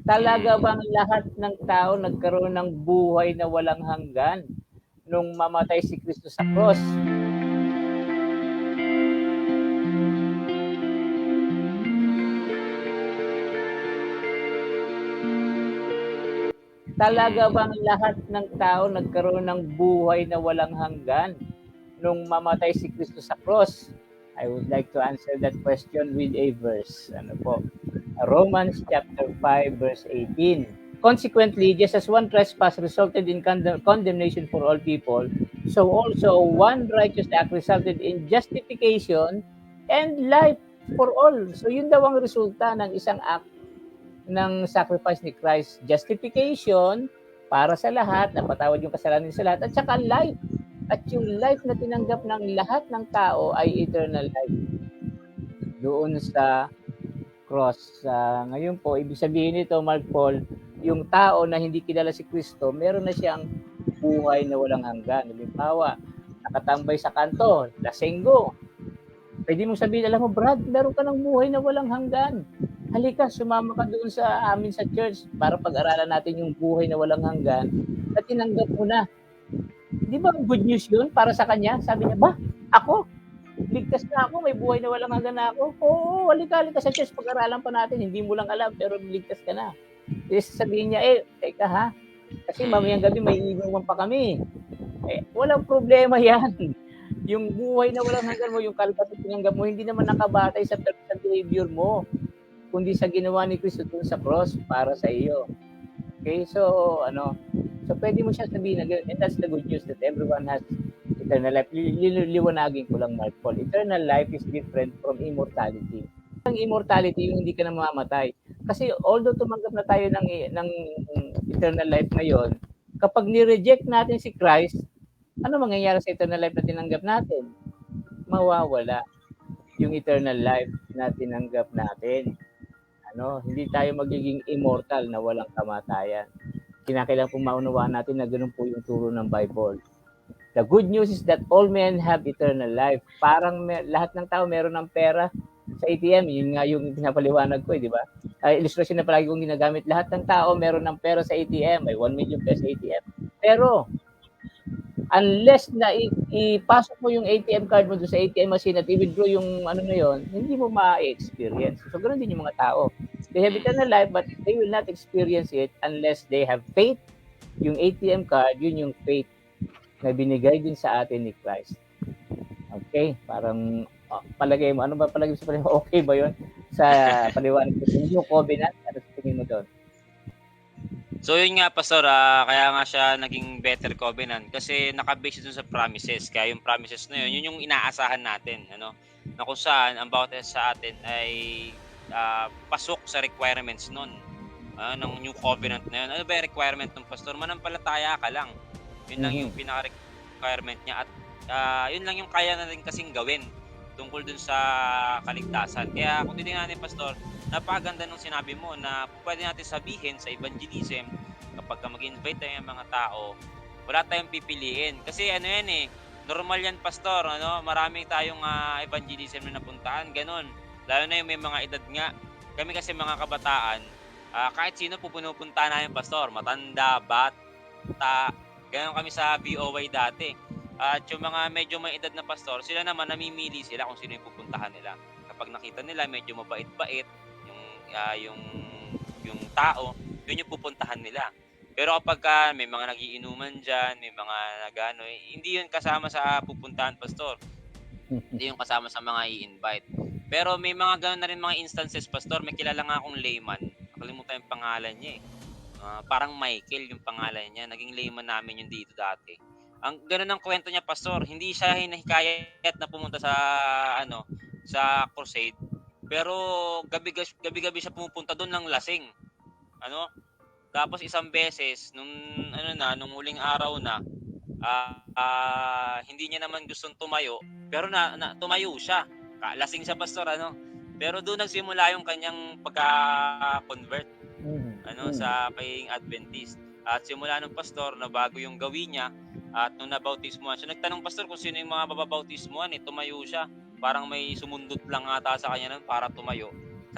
Talaga Mm. bang lahat ng tao nagkaroon ng buhay na walang hanggan nung mamatay si Kristo sa cross? Talaga Mm. bang lahat ng tao nagkaroon ng buhay na walang hanggan nung mamatay si Kristo sa cross? I would like to answer that question with a verse. Ano po? Romans chapter 5 verse 18. Consequently, just as one trespass resulted in condemnation for all people, so also one righteous act resulted in justification and life for all. So yun daw ang resulta ng isang act ng sacrifice ni Christ. Justification para sa lahat, napatawad yung kasalanan sa lahat, at saka life. At yung life na tinanggap ng lahat ng tao ay eternal life doon sa cross. Ngayon po, ibig sabihin nito, Mark Paul, yung tao na hindi kilala si Kristo, meron na siyang buhay na walang hanggan. Halimbawa, nakatambay sa kanto, lasenggo. Pwede mong sabihin, alam mo, Brad, meron ka ng buhay na walang hanggan. Halika, sumama ka doon sa amin sa church para pag-aralan natin yung buhay na walang hanggan at tinanggap mo na. Di ba good news yun para sa kanya? Sabi niya, ba, ako? Ligtas na ako, may buhay na walang hanggan na ako. Oo, halika sa church, pag-aralan pa natin. Hindi mo lang alam, pero ligtas ka na. Sabihin niya, teka ha, kasi mamayang gabi may inuman pa kami. Walang problema yan. Yung buhay na walang hanggan mo, yung kalpas na tinanggap mo, hindi naman nakabatay sa behavior mo, kundi sa ginawa ni Kristo dun sa cross para sa iyo. Okay, so pwede mo siya sabihin na ganun. And that's the good news that everyone has eternal life. Liwanagin ko lang, Mark Paul. Eternal life is different from immortality. Ang immortality, yung hindi ka na mamamatay. Kasi although tumanggap na tayo ng eternal life ngayon, kapag ni-reject natin si Christ, ano mangyayari sa eternal life na tinanggap natin? Mawawala yung eternal life na tinanggap natin. Hindi tayo magiging immortal na walang kamatayan. Kinakailangan pong maunawaan natin na ganun po yung turo ng Bible. The good news is that all men have eternal life. Parang lahat ng tao meron ng pera sa ATM. Yun nga yung pinapaliwanag ko, di ba? Illustration na palagi kong ginagamit. Lahat ng tao meron ng pera sa ATM. May 1 million pesos sa ATM. Pero, unless na ipasok mo yung ATM card mo doon sa ATM machine at i-withdraw yung ano na yun, hindi mo ma-experience. So, ganoon din yung mga tao. They have eternal life, but they will not experience it unless they have faith. Yung ATM card, yun yung faith na binigay din sa atin ni Christ. Okay? Parang, palagay mo, ano ba palagay mo sa palagay mo? Okay ba yun? Sa paliwanag ko, yung covenant, ano sa tingin mo doon? So yun nga, Pastor, kaya nga siya naging better covenant kasi nakabase dun sa promises. Kaya yung promises na yun yung inaasahan natin, ano? Na kung saan ang bawat sa atin ay pasok sa requirements nun. Ng new covenant na yun. Ano ba yung requirement ng Pastor? Manampalataya ka lang. Yun lang yung pinaka-requirement niya at yun lang yung kaya na rin kasing gawin tungkol dun sa kaligtasan. Kaya kung titingnan natin, Pastor, napakaganda nung sinabi mo na pwede natin sabihin sa evangelism kapag mag-invite tayo ng mga tao, wala tayong pipiliin. Kasi ano yan normal yan, Pastor. Marami tayong evangelism na napuntaan, ganun. Lalo na yung may mga edad nga. Kami kasi mga kabataan, kahit sino pupunta namin, Pastor. Matanda, bata, ganun kami sa BOY dati. At yung mga medyo may edad na pastor, sila naman namimili sila kung sino yung pupuntahan nila. Kapag nakita nila medyo mabait-bait yung tao, yun yung pupuntahan nila. Pero kapag may mga nagiinuman dyan, may mga nagano, hindi yun kasama sa pupuntahan, Pastor. Hindi yun kasama sa mga i-invite. Pero may mga gano'n na rin mga instances, Pastor. May kilala nga akong layman. Nakalimutan yung pangalan niya parang Michael yung pangalan niya. Naging layman namin yung dito dati. Ang gano'n ang kwento niya, Pastor. Hindi siya hinahikayat na pumunta sa sa crusade. Pero gabi-gabi siya pumupunta doon ng lasing. Tapos isang beses nung huling araw na hindi niya naman gustong tumayo, pero tumayo siya. Lasing siya, Pastor, Pero doon nagsimula yung kanyang pagka-convert sa pagiging Adventist. At simula ng pastor na bago yung gawin niya at nung nabautismuhan siya. Nagtanong, Pastor, kung sino yung mga babautismuhan, tumayo siya. Parang may sumundot lang ata sa kanya nun para tumayo.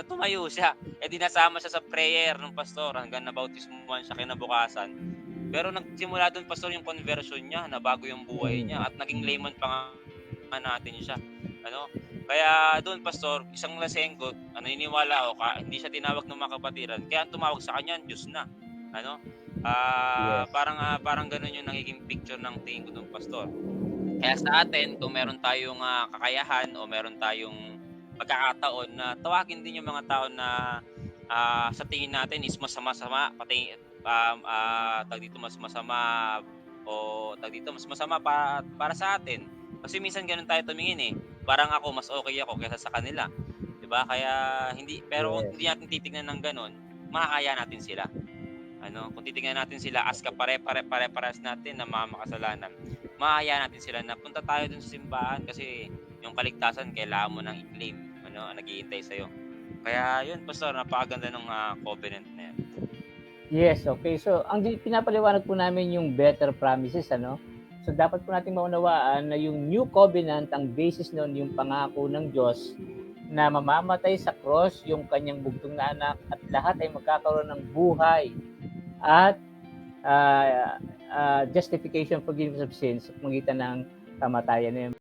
tumayo siya. Eh, di nasama siya sa prayer ng pastor hanggang nabautismuhan siya kinabukasan. Pero nagsimula do'n pastor yung conversion niya, nabago yung buhay niya at naging layman pa nga natin siya, ano. Kaya do'n pastor, isang lasenggo, naniniwala ako hindi siya tinawag ng mga kapatiran, kaya ang tumawag sa kanya Diyos na, ano. Yes. Parang gano'n yung nagiging picture ng tingin ko do'n pastor. Kaya sa atin kung meron tayong, kakayahan o meron tayong pagkakataon na tawagin din yung mga tao na, sa tingin natin is masama-sama tawag dito, mas masama o tawag dito, mas masama para sa atin. Kasi minsan gano'n tayo tumingin, eh. Parang ako mas okay ako kaysa sa kanila, 'di ba? Kaya pero kung Yes. hindi natin titignan ng gano'n, makakaya natin sila. Ano, kung titingnan natin sila as pare-parehas natin na mga makasalanan, maaayahan natin sila na punta tayo dun sa simbahan kasi yung kaligtasan kailangan mo nang i-claim, ano, naghihintay sa'yo. Kaya yun pastor, napakaganda ng, covenant na yan. Yes, okay. So, ang pinapaliwanag po namin yung better promises, ano? So, dapat po nating maunawaan na yung new covenant, ang basis noon yung pangako ng Diyos na mamamatay sa cross yung kanyang bugtong na anak at lahat ay magkakaroon ng buhay at justification, forgiveness of sins sa pagitan ng kamatayan na yun.